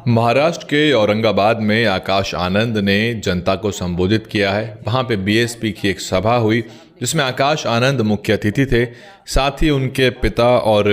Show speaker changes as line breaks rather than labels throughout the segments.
महाराष्ट्र के औरंगाबाद में आकाश आनंद ने जनता को संबोधित किया है। वहाँ पे बीएसपी की एक सभा हुई जिसमें आकाश आनंद मुख्य अतिथि थे। साथ ही उनके पिता और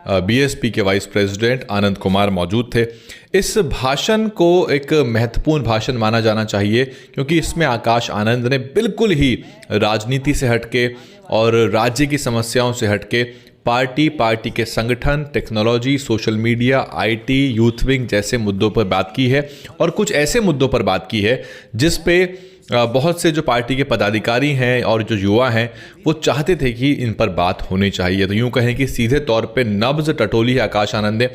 बीएसपी के वाइस प्रेसिडेंट आनंद कुमार मौजूद थे। इस भाषण को एक महत्वपूर्ण भाषण माना जाना चाहिए क्योंकि इसमें आकाश आनंद ने बिल्कुल ही राजनीति से हटके और राज्य की समस्याओं से हटके पार्टी के संगठन, technology, social media, IT, youth wing जैसे मुद्दों पर बात की है और कुछ ऐसे मुद्दों पर बात की है जिस पे बहुत से जो पार्टी के पदाधिकारी हैं और जो युवा हैं वो चाहते थे कि इन पर बात होनी चाहिए। तो यूँ कहें कि सीधे तौर पे नब्ज़ टटोली है आकाश आनंद ने।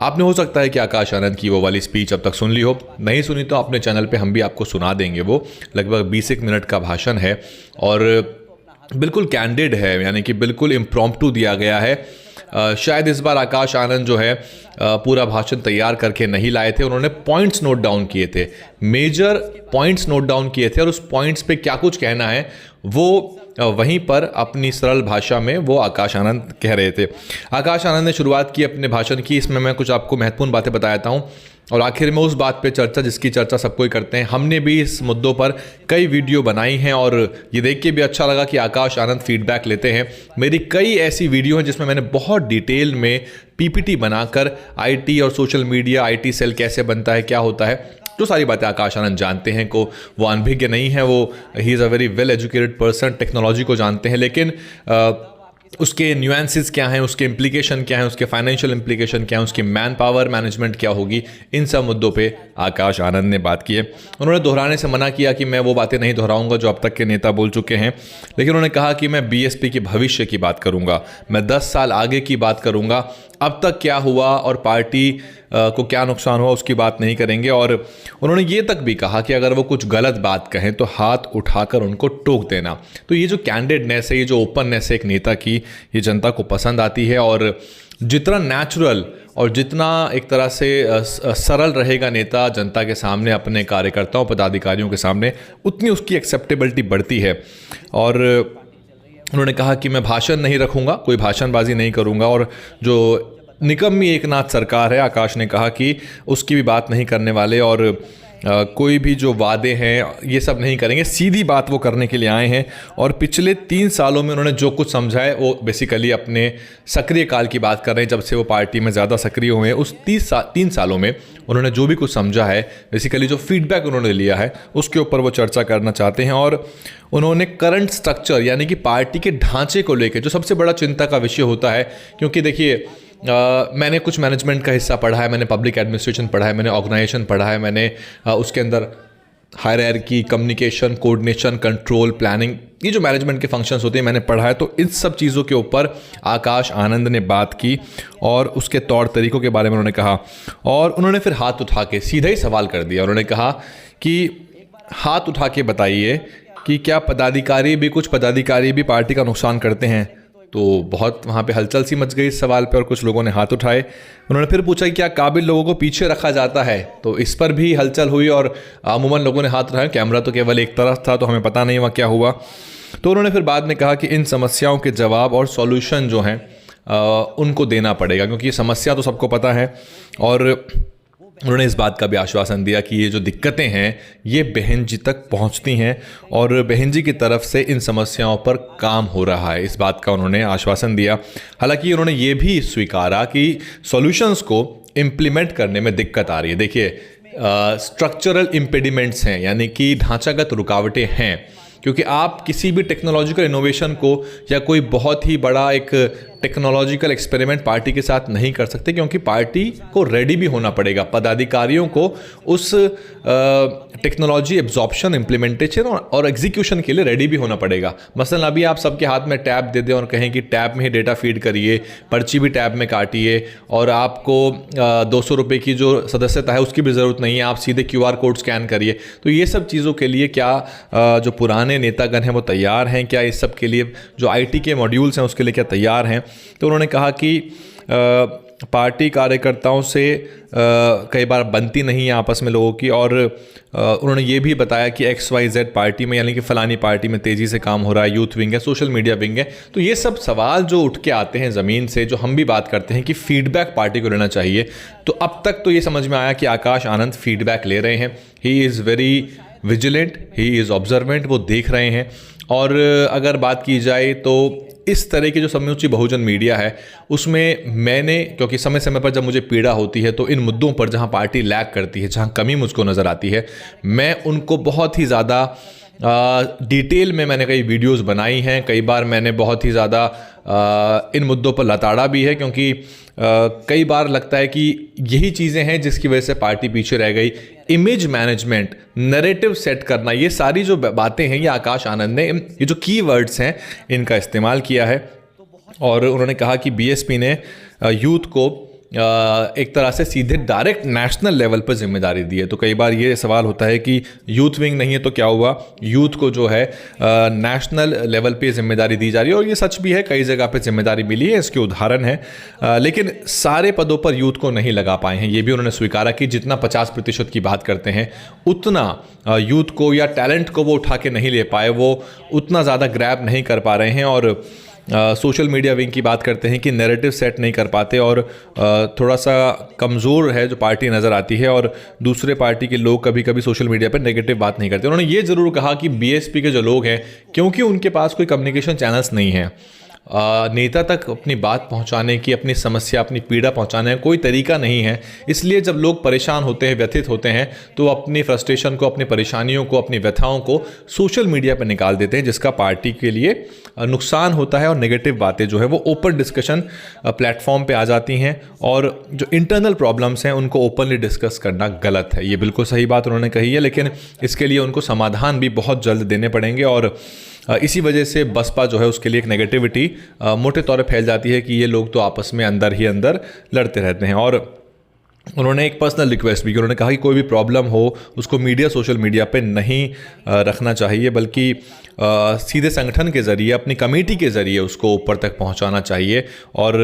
आपने हो सकता है कि आकाश आनंद की वो वाली स्पीच अब तक सुन ली हो, नहीं सुनी तो अपने चैनल पे हम भी आपको सुना देंगे। वो लगभग 20 मिनट का भाषण है और बिल्कुल कैंडिड है, यानी कि बिल्कुल इम्प्रॉम्प्टू दिया गया है। शायद इस बार आकाश आनंद जो है पूरा भाषण तैयार करके नहीं लाए थे। उन्होंने पॉइंट्स नोट डाउन किए थे, मेजर पॉइंट्स नोट डाउन किए थे और उस पॉइंट्स पे क्या कुछ कहना है वो वहीं पर अपनी सरल भाषा में वो आकाश आनंद कह रहे थे। आकाश आनंद ने शुरुआत की अपने भाषण की, इसमें मैं कुछ आपको महत्वपूर्ण बातें बताता हूँ और आखिर में उस बात पे चर्चा जिसकी चर्चा सब कोई करते हैं। हमने भी इस मुद्दों पर कई वीडियो बनाई हैं और ये देख के भी अच्छा लगा कि आकाश आनंद फीडबैक लेते हैं। मेरी कई ऐसी वीडियो हैं जिसमें मैंने बहुत डिटेल में पीपीटी बनाकर आईटी और सोशल मीडिया, आईटी सेल कैसे बनता है, क्या होता है, जो सारी बातें आकाश आनंद जानते हैं। को वो अनभिज्ञ नहीं है, वो he is a very well educated person, technology को जानते हैं, लेकिन उसके न्यूएंसेस क्या हैं, उसके इम्प्लीकेशन क्या हैं, उसके फाइनेंशियल इम्प्लीकेशन क्या हैं, उसकी मैन पावर मैनेजमेंट क्या होगी, इन सब मुद्दों पे आकाश आनंद ने बात की है। उन्होंने दोहराने से मना किया कि मैं वो बातें नहीं दोहराऊंगा जो अब तक के नेता बोल चुके हैं, लेकिन उन्होंने कहा कि मैं बीएसपी के भविष्य की बात करूंगा, मैं 10 साल आगे की बात करूंगा, अब तक क्या हुआ और पार्टी को क्या नुकसान हुआ उसकी बात नहीं करेंगे। और उन्होंने ये तक भी कहा कि अगर वो कुछ गलत बात कहें तो हाथ उठाकर उनको टोक देना। तो ये जो कैंडिडनेस है, ये जो ओपननेस है एक नेता की, ये जनता को पसंद आती है। और जितना नेचुरल और जितना एक तरह से सरल रहेगा नेता जनता के सामने, अपने कार्यकर्ताओं पदाधिकारियों के सामने, उतनी उसकी एक्सेप्टेबिलिटी बढ़ती है। और उन्होंने कहा कि मैं भाषण नहीं रखूंगा, कोई भाषणबाजी नहीं करूंगा और जो निकम्मी एकनाथ सरकार है, आकाश ने कहा कि उसकी भी बात नहीं करने वाले और कोई भी जो वादे हैं ये सब नहीं करेंगे, सीधी बात वो करने के लिए आए हैं। और पिछले 3 सालों में उन्होंने जो कुछ समझा है वो बेसिकली अपने सक्रिय काल की बात कर रहे हैं, जब से वो पार्टी में ज़्यादा सक्रिय हुए हैं। उस 3 सालों में उन्होंने जो भी कुछ समझा है, बेसिकली जो फीडबैक उन्होंने लिया है, उसके ऊपर वो चर्चा करना चाहते हैं। और उन्होंने करंट स्ट्रक्चर यानी कि पार्टी के ढांचे को लेकर जो सबसे बड़ा चिंता का विषय होता है, क्योंकि देखिए मैंने कुछ मैनेजमेंट का हिस्सा पढ़ा है, मैंने पब्लिक एडमिनिस्ट्रेशन पढ़ा है, मैंने ऑर्गेनाइजेशन पढ़ा है, मैंने उसके अंदर hierarchy, communication, coordination, control, planning, ये जो मैनेजमेंट के फंक्शंस होते हैं मैंने पढ़ा है। तो इन सब चीज़ों के ऊपर आकाश आनंद ने बात की और उसके तौर तरीकों के बारे में उन्होंने कहा। और उन्होंने फिर हाथ उठा के सीधा ही सवाल कर दिया। उन्होंने कहा कि हाथ उठा के बताइए कि क्या कुछ पदाधिकारी भी पार्टी का नुकसान करते हैं। तो बहुत वहाँ पे हलचल सी मच गई इस सवाल पे और कुछ लोगों ने हाथ उठाए। उन्होंने फिर पूछा कि क्या काबिल लोगों को पीछे रखा जाता है, तो इस पर भी हलचल हुई और अमूमन लोगों ने हाथ उठाए। कैमरा तो केवल एक तरफ था तो हमें पता नहीं वहाँ क्या हुआ। तो उन्होंने फिर बाद में कहा कि इन समस्याओं के जवाब और सॉल्यूशन जो हैं उनको देना पड़ेगा, क्योंकि समस्या तो सबको पता है। और उन्होंने इस बात का भी आश्वासन दिया कि ये जो दिक्कतें हैं ये बहन जी तक पहुंचती हैं और बहन जी की तरफ से इन समस्याओं पर काम हो रहा है, इस बात का उन्होंने आश्वासन दिया। हालांकि उन्होंने ये भी स्वीकारा कि सॉल्यूशंस को इम्प्लीमेंट करने में दिक्कत आ रही है। देखिए स्ट्रक्चरल इम्पेडिमेंट्स हैं, यानी कि ढांचागत रुकावटें हैं, क्योंकि आप किसी भी टेक्नोलॉजिकल इनोवेशन को या कोई बहुत ही बड़ा एक टेक्नोलॉजिकल एक्सपेरिमेंट पार्टी के साथ नहीं कर सकते, क्योंकि पार्टी को रेडी भी होना पड़ेगा, पदाधिकारियों को उस टेक्नोलॉजी एब्जॉर्प्शन, इम्प्लीमेंटेशन और एग्जीक्यूशन के लिए रेडी भी होना पड़ेगा। मसलन अभी आप सबके हाथ में टैब दे दें और कहें कि टैब में ही डेटा फीड करिए, पर्ची भी टैब में काटिए और आपको 200 रुपये की जो सदस्यता है उसकी भी ज़रूरत नहीं है, आप सीधे QR कोड स्कैन करिए। तो ये सब चीज़ों के लिए क्या जो पुराने नेतागण हैं वो तैयार हैं? क्या इस सब के लिए जो IT के मॉड्यूल्स हैं उसके लिए क्या तैयार हैं? तो उन्होंने कहा कि पार्टी कार्यकर्ताओं से कई बार बनती नहीं है आपस में लोगों की, और उन्होंने ये भी बताया कि XYZ पार्टी में, यानी कि फ़लानी पार्टी में तेज़ी से काम हो रहा है, यूथ विंग है, सोशल मीडिया विंग है। तो ये सब सवाल जो उठ के आते हैं ज़मीन से, जो हम भी बात करते हैं कि फ़ीडबैक पार्टी को लेना चाहिए, तो अब तक तो ये समझ में आया कि आकाश आनंद फ़ीडबैक ले रहे हैं। He is very vigilant, he is observant, वो देख रहे हैं। और अगर बात की जाए तो इस तरह की जो समूची बहुजन मीडिया है उसमें मैंने, क्योंकि समय समय पर जब मुझे पीड़ा होती है तो इन मुद्दों पर जहां पार्टी लैग करती है, जहां कमी मुझको नज़र आती है, मैं उनको बहुत ही ज़्यादा डिटेल में मैंने कई वीडियोस बनाई हैं। कई बार मैंने बहुत ही ज़्यादा इन मुद्दों पर लताड़ा भी है, क्योंकि कई बार लगता है कि यही चीज़ें हैं जिसकी वजह से पार्टी पीछे रह गई। इमेज मैनेजमेंट, नैरेटिव सेट करना, ये सारी जो बातें हैं, ये आकाश आनंद ने, ये जो कीवर्ड्स हैं, इनका इस्तेमाल किया है। और उन्होंने कहा कि बीएसपी ने यूथ को एक तरह से सीधे डायरेक्ट नेशनल लेवल पर जिम्मेदारी दी है। तो कई बार ये सवाल होता है कि यूथ विंग नहीं है तो क्या हुआ, यूथ को जो है नेशनल लेवल पे जिम्मेदारी दी जा रही है, और ये सच भी है, कई जगह पे जिम्मेदारी मिली है, इसके उदाहरण है। लेकिन सारे पदों पर यूथ को नहीं लगा पाए हैं, ये भी उन्होंने स्वीकारा कि जितना 50% की बात करते हैं उतना यूथ को या टैलेंट को वो उठा के नहीं ले पाए, वो उतना ज़्यादा ग्रैब नहीं कर पा रहे हैं। और सोशल मीडिया विंग की बात करते हैं कि नैरेटिव सेट नहीं कर पाते, और थोड़ा सा कमज़ोर है जो पार्टी नज़र आती है, और दूसरे पार्टी के लोग कभी कभी सोशल मीडिया पर नेगेटिव बात नहीं करते। उन्होंने ये ज़रूर कहा कि बीएसपी के जो लोग हैं, क्योंकि उनके पास कोई कम्युनिकेशन चैनल्स नहीं है, नेता तक अपनी बात पहुंचाने की, अपनी समस्या, अपनी पीड़ा पहुंचाने का कोई तरीका नहीं है, इसलिए जब लोग परेशान होते हैं, व्यथित होते हैं, तो अपनी फ्रस्ट्रेशन को, अपनी परेशानियों को, अपनी व्यथाओं को सोशल मीडिया पर निकाल देते हैं, जिसका पार्टी के लिए नुकसान होता है। और नेगेटिव बातें जो है वो ओपन डिस्कशन प्लेटफॉर्म पे आ जाती हैं, और जो इंटरनल प्रॉब्लम्स हैं उनको ओपनली डिस्कस करना गलत है। ये बिल्कुल सही बात उन्होंने कही है, लेकिन इसके लिए उनको समाधान भी बहुत जल्द देने पड़ेंगे। और इसी वजह से बसपा जो है उसके लिए एक नेगेटिविटी मोटे तौर पर फैल जाती है कि ये लोग तो आपस में अंदर ही अंदर लड़ते रहते हैं। और उन्होंने एक पर्सनल रिक्वेस्ट भी की, उन्होंने कहा कि कोई भी प्रॉब्लम हो उसको मीडिया, सोशल मीडिया पे नहीं रखना चाहिए, बल्कि सीधे संगठन के ज़रिए, अपनी कमेटी के ज़रिए उसको ऊपर तक पहुंचाना चाहिए। और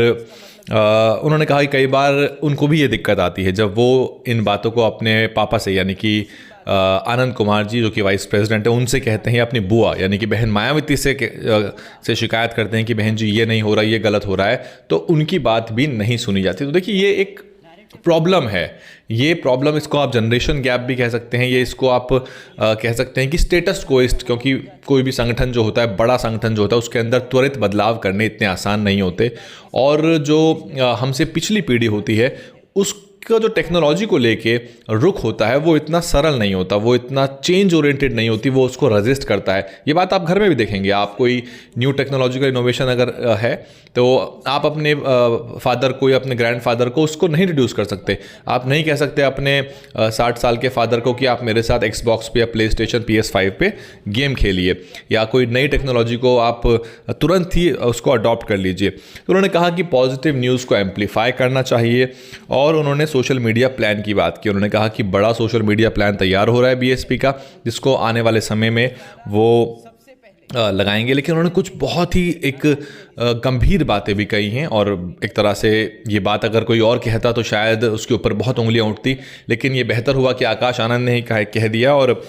उन्होंने कहा कि कई बार उनको भी ये दिक्कत आती है जब वो इन बातों को अपने पापा से, यानी कि आनंद कुमार जी जो कि वाइस प्रेसिडेंट है, उनसे कहते हैं, अपनी बुआ यानी कि बहन मायावती से शिकायत करते हैं कि बहन जी ये नहीं हो रहा, ये गलत हो रहा है, तो उनकी बात भी नहीं सुनी जाती। तो देखिए ये एक प्रॉब्लम है, ये प्रॉब्लम, इसको आप जनरेशन गैप भी कह सकते हैं, ये इसको आप कह सकते हैं कि स्टेटस कोइस्ट, क्योंकि कोई भी संगठन जो होता है, बड़ा संगठन जो होता है, उसके अंदर त्वरित बदलाव करने इतने आसान नहीं होते। और जो हमसे पिछली पीढ़ी होती है उसका जो टेक्नोलॉजी को लेके रुख होता है वो इतना सरल नहीं होता, वो इतना चेंज ओरिएंटेड नहीं होती, वो उसको रेजिस्ट करता है। ये बात आप घर में भी देखेंगे, आप कोई न्यू टेक्नोलॉजिकल इनोवेशन अगर है तो आप अपने फादर को या अपने ग्रैंडफादर को उसको नहीं रिड्यूस कर सकते। आप नहीं कह सकते अपने 60 साल के फादर को कि आप मेरे साथ एक्सबॉक्स पे या प्ले स्टेशन PS5 पे गेम खेलिए, या कोई नई टेक्नोलॉजी को आप तुरंत ही उसको अडॉप्ट कर लीजिए। तो उन्होंने कहा कि पॉजिटिव न्यूज़ को एम्पलीफाई करना चाहिए, और उन्होंने सोशल मीडिया प्लान की बात की। उन्होंने कहा कि बड़ा सोशल मीडिया प्लान तैयार हो रहा है बीएसपी का, जिसको आने वाले समय में वो लगाएंगे। लेकिन उन्होंने कुछ बहुत ही एक गंभीर बातें भी कही हैं, और एक तरह से ये बात अगर कोई और कहता तो शायद उसके ऊपर बहुत उंगलियां उठती, लेकिन ये बेहतर हुआ कि आकाश आनंद ने ही कह दिया। और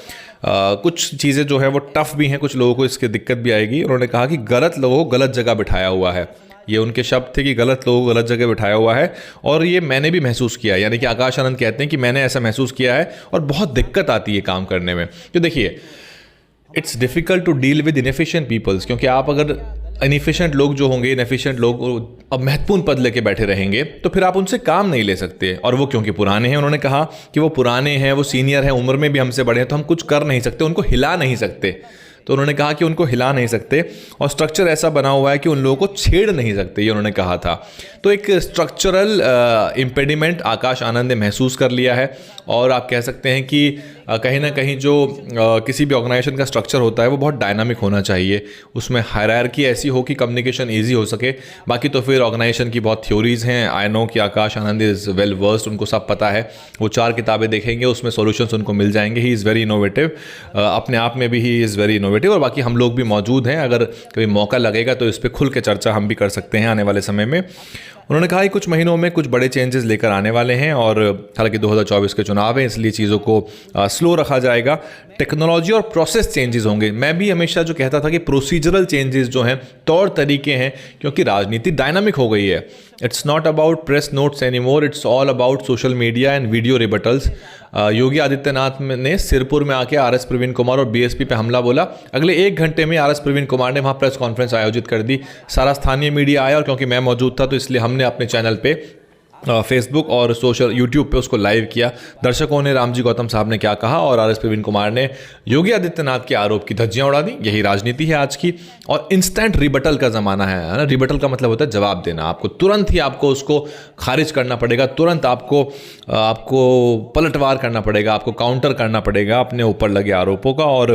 कुछ चीज़ें जो है वो टफ भी हैं, कुछ लोगों को इसकी दिक्कत भी आएगी। उन्होंने कहा कि गलत लोगों को गलत जगह बिठाया हुआ है, ये उनके शब्द थे कि गलत लोगों को गलत जगह बिठाया हुआ है, और ये मैंने भी महसूस किया। यानी कि आकाश आनंद कहते हैं कि मैंने ऐसा महसूस किया है, और बहुत दिक्कत आती है काम करने में। तो देखिए, it's difficult to deal with inefficient peoples, क्योंकि आप अगर इनएफिशिएंट लोग जो होंगे, इनएफिशिएंट लोग अब महत्वपूर्ण पद लेके बैठे रहेंगे, तो फिर आप उनसे काम नहीं ले सकते। और वो क्योंकि पुराने हैं, उन्होंने कहा कि वो पुराने हैं, वो सीनियर हैं, उम्र में भी हमसे बड़े हैं, तो हम कुछ कर नहीं सकते, उनको हिला नहीं सकते। तो उन्होंने कहा कि उनको हिला नहीं सकते, और स्ट्रक्चर ऐसा बना हुआ है कि उन लोगों को छेड़ नहीं सकते, ये उन्होंने कहा था। तो एक स्ट्रक्चरल इम्पेडिमेंट आकाश आनंद ने महसूस कर लिया है, और आप कह सकते हैं कि कहीं ना कहीं जो किसी भी ऑर्गेनाइजेशन का स्ट्रक्चर होता है वो बहुत डायनामिक होना चाहिए, उसमें हायरार्की ऐसी हो कि कम्युनिकेशन ईजी हो सके। बाकी तो फिर ऑर्गेनाइजेशन की बहुत थ्योरीज हैं, आई नो कि Akash Anand is well versed, उनको सब पता है, वो 4 किताबें देखेंगे, उसमें सॉल्यूशंस उनको मिल जाएंगे। ही इज़ वेरी इनोवेटिव, अपने आप में भी ही इज़ वेरी इनोवेटिव, और बाकी हम लोग भी मौजूद हैं, अगर कभी मौका लगेगा तो इस पर खुल के चर्चा हम भी कर सकते हैं आने वाले समय में। उन्होंने कहा कि कुछ महीनों में कुछ बड़े चेंजेस लेकर आने वाले हैं और हालांकि 2024 के चुनाव हैं इसलिए चीज़ों को स्लो रखा जाएगा। टेक्नोलॉजी और प्रोसेस चेंजेस होंगे। मैं भी हमेशा जो कहता था कि प्रोसीजरल चेंजेस जो हैं, तौर तरीके हैं, क्योंकि राजनीति डायनामिक हो गई है। It's not about press notes anymore, it's all about social media and video rebuttals. Yogi Adityanath ने सिरपुर में आके आरएस प्रवीण कुमार और बीएसपी पे हमला बोला। अगले 1 घंटे में आरएस प्रवीण कुमार ने वहाँ प्रेस कॉन्फ्रेंस आयोजित कर दी। सारा स्थानीय मीडिया आया और क्योंकि मैं मौजूद था तो इसलिए हमने अपने चैनल पे फेसबुक और सोशल यूट्यूब पे उसको लाइव किया। दर्शकों ने रामजी गौतम साहब ने क्या कहा और आरएस प्रवीण कुमार ने योगी आदित्यनाथ के आरोप की धज्जियां उड़ा दी। यही राजनीति है आज की। और इंस्टेंट रिबटल का ज़माना है ना। रिबटल का मतलब होता है जवाब देना। आपको तुरंत ही आपको उसको खारिज करना पड़ेगा, तुरंत आपको पलटवार करना पड़ेगा, आपको काउंटर करना पड़ेगा अपने ऊपर लगे आरोपों का। और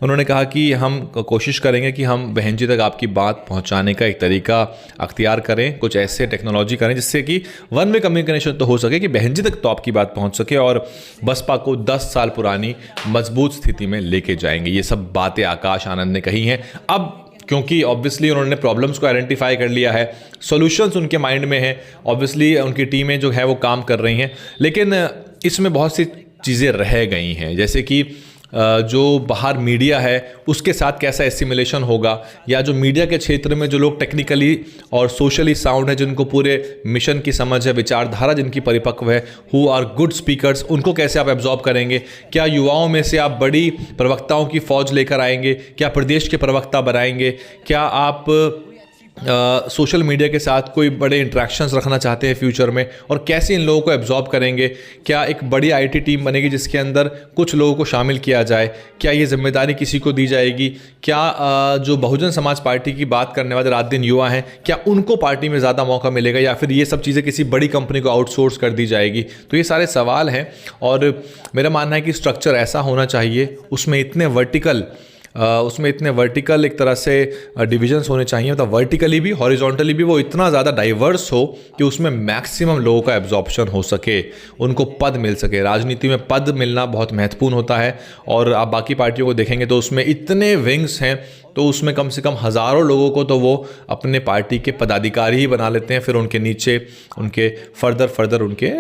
उन्होंने कहा कि हम कोशिश करेंगे कि हम बहन जी तक आपकी बात पहुँचाने का एक तरीका अख्तियार करें, कुछ ऐसे टेक्नोलॉजी करें जिससे कि वन वे कम्युनिकेशन तो हो सके कि बहन जी तक तो आपकी बात पहुंच सके और बसपा को 10 साल पुरानी मजबूत स्थिति में लेके जाएंगे। ये सब बातें आकाश आनंद ने कही हैं। अब क्योंकि ऑब्वियसली उन्होंने प्रॉब्लम्स को आइडेंटिफाई कर लिया है, सॉल्यूशंस उनके माइंड में है, ऑब्वियसली उनकी टीमें जो है वो काम कर रही हैं, लेकिन इसमें बहुत सी चीज़ें रह गई हैं। जैसे कि जो बाहर मीडिया है उसके साथ कैसा एसिमिलेशन होगा, या जो मीडिया के क्षेत्र में जो लोग टेक्निकली और सोशली साउंड है, जिनको पूरे मिशन की समझ है, विचारधारा जिनकी परिपक्व है, हु आर गुड स्पीकर्स, उनको कैसे आप एब्जॉर्ब करेंगे। क्या युवाओं में से आप बड़ी प्रवक्ताओं की फौज लेकर आएंगे, क्या प्रदेश के प्रवक्ता बनाएंगे, क्या आप सोशल मीडिया के साथ कोई बड़े इंटरेक्शंस रखना चाहते हैं फ्यूचर में, और कैसे इन लोगों को एब्जॉर्ब करेंगे। क्या एक बड़ी आईटी टीम बनेगी जिसके अंदर कुछ लोगों को शामिल किया जाए, क्या ये जिम्मेदारी किसी को दी जाएगी। क्या जो बहुजन समाज पार्टी की बात करने वाले रात दिन युवा हैं, क्या उनको पार्टी में ज़्यादा मौका मिलेगा, या फिर ये सब चीज़ें किसी बड़ी कंपनी को आउटसोर्स कर दी जाएगी। तो ये सारे सवाल हैं और मेरा मानना है कि स्ट्रक्चर ऐसा होना चाहिए, उसमें इतने वर्टिकल एक तरह से डिविजन्स होने चाहिए, मतलब वर्टिकली भी हॉरिजॉन्टली भी वो इतना ज़्यादा डाइवर्स हो कि उसमें मैक्सिमम लोगों का एब्जॉर्प्शन हो सके, उनको पद मिल सके। राजनीति में पद मिलना बहुत महत्वपूर्ण होता है और आप बाकी पार्टियों को देखेंगे तो उसमें इतने विंग्स हैं, तो उसमें कम से कम हज़ारों लोगों को तो वो अपने पार्टी के पदाधिकारी ही बना लेते हैं। फिर उनके नीचे उनके फर्दर उनके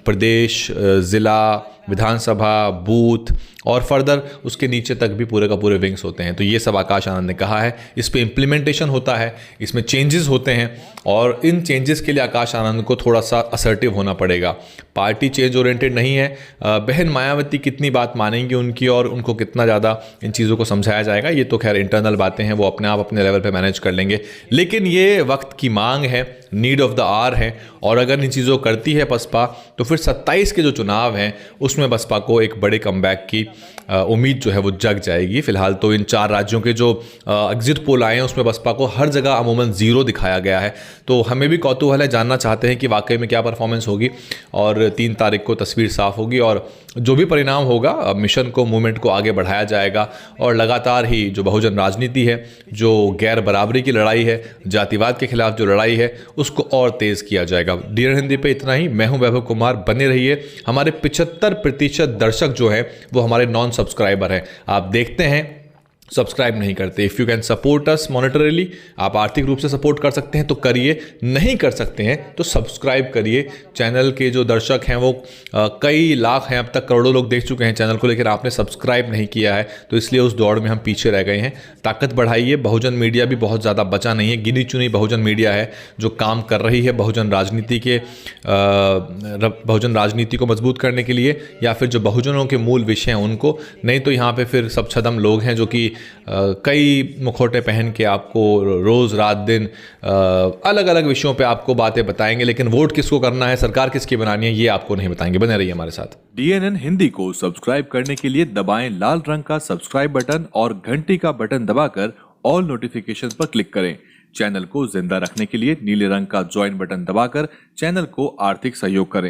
प्रदेश, ज़िला, विधानसभा, बूथ और फर्दर उसके नीचे तक भी पूरे का पूरे विंग्स होते हैं। तो ये सब आकाश आनंद ने कहा है। इस पे इम्प्लीमेंटेशन होता है, इसमें चेंजेस होते हैं और इन चेंजेस के लिए आकाश आनंद को थोड़ा सा असर्टिव होना पड़ेगा। पार्टी चेंज ओरिएंटेड नहीं है। बहन मायावती कितनी बात मानेंगी उनकी और उनको कितना ज़्यादा इन चीज़ों को समझाया जाएगा, ये तो खैर इंटरनल बातें हैं, वो अपने आप अपने लेवल पे मैनेज कर लेंगे। लेकिन ये वक्त की मांग है, नीड ऑफ द आवर है, और अगर इन चीज़ों को करती है बसपा तो फिर 27 के जो चुनाव हैं उसमें बसपा को एक बड़े कमबैक की उम्मीद जो है वो जग जाएगी। फिलहाल तो इन 4 राज्यों के जो एग्जिट पोल आए हैं उसमें बसपा को हर जगह अमूमन 0 दिखाया गया है। तो हमें भी कौतूहल है, जानना चाहते हैं कि वाकई में क्या परफॉर्मेंस होगी, और 3 तारीख को तस्वीर साफ होगी और जो भी परिणाम होगा मिशन को, मूवमेंट को आगे बढ़ाया जाएगा और लगातार ही जो बहुजन राजनीति है, जो गैर बराबरी की लड़ाई है, जातिवाद के खिलाफ जो लड़ाई है, उसको और तेज़ किया जाएगा। डियर हिंदी पे इतना ही। मैं हूं वैभव कुमार, बने रहिए। हमारे 75% दर्शक जो हैं वो हमारे नॉन सब्सक्राइबर हैं। आप देखते हैं, सब्सक्राइब नहीं करते। If you can support us monetarily, आप आर्थिक रूप से सपोर्ट कर सकते हैं तो करिए, नहीं कर सकते हैं तो सब्सक्राइब करिए। चैनल के जो दर्शक हैं वो कई लाख हैं, अब तक करोड़ों लोग देख चुके हैं चैनल को, लेकिन आपने सब्सक्राइब नहीं किया है, तो इसलिए उस दौड़ में हम पीछे रह गए हैं। ताकत बढ़ाइए। बहुजन मीडिया भी बहुत ज़्यादा बचा नहीं है, गिनी चुनी बहुजन मीडिया है जो काम कर रही है बहुजन राजनीति को मजबूत करने के लिए, या फिर जो बहुजनों के मूल विषय हैं उनको। नहीं तो यहाँ पे फिर सब छदम लोग हैं जो कि कई मुखौटे पहन के आपको रोज़ रात दिन अलग अलग विषयों पे आपको बातें बताएंगे, लेकिन वोट किसको करना है, सरकार किसकी बनानी है, ये आपको नहीं बताएंगे। बने रहिए हमारे साथ।
DNN हिंदी को सब्सक्राइब करने के लिए दबाएं लाल रंग का सब्सक्राइब बटन और घंटी का बटन दबाकर ऑल नोटिफिकेशंस पर क्लिक करें। चैनल को जिंदा रखने के लिए नीले रंग का ज्वाइन बटन दबाकर चैनल को आर्थिक सहयोग करें।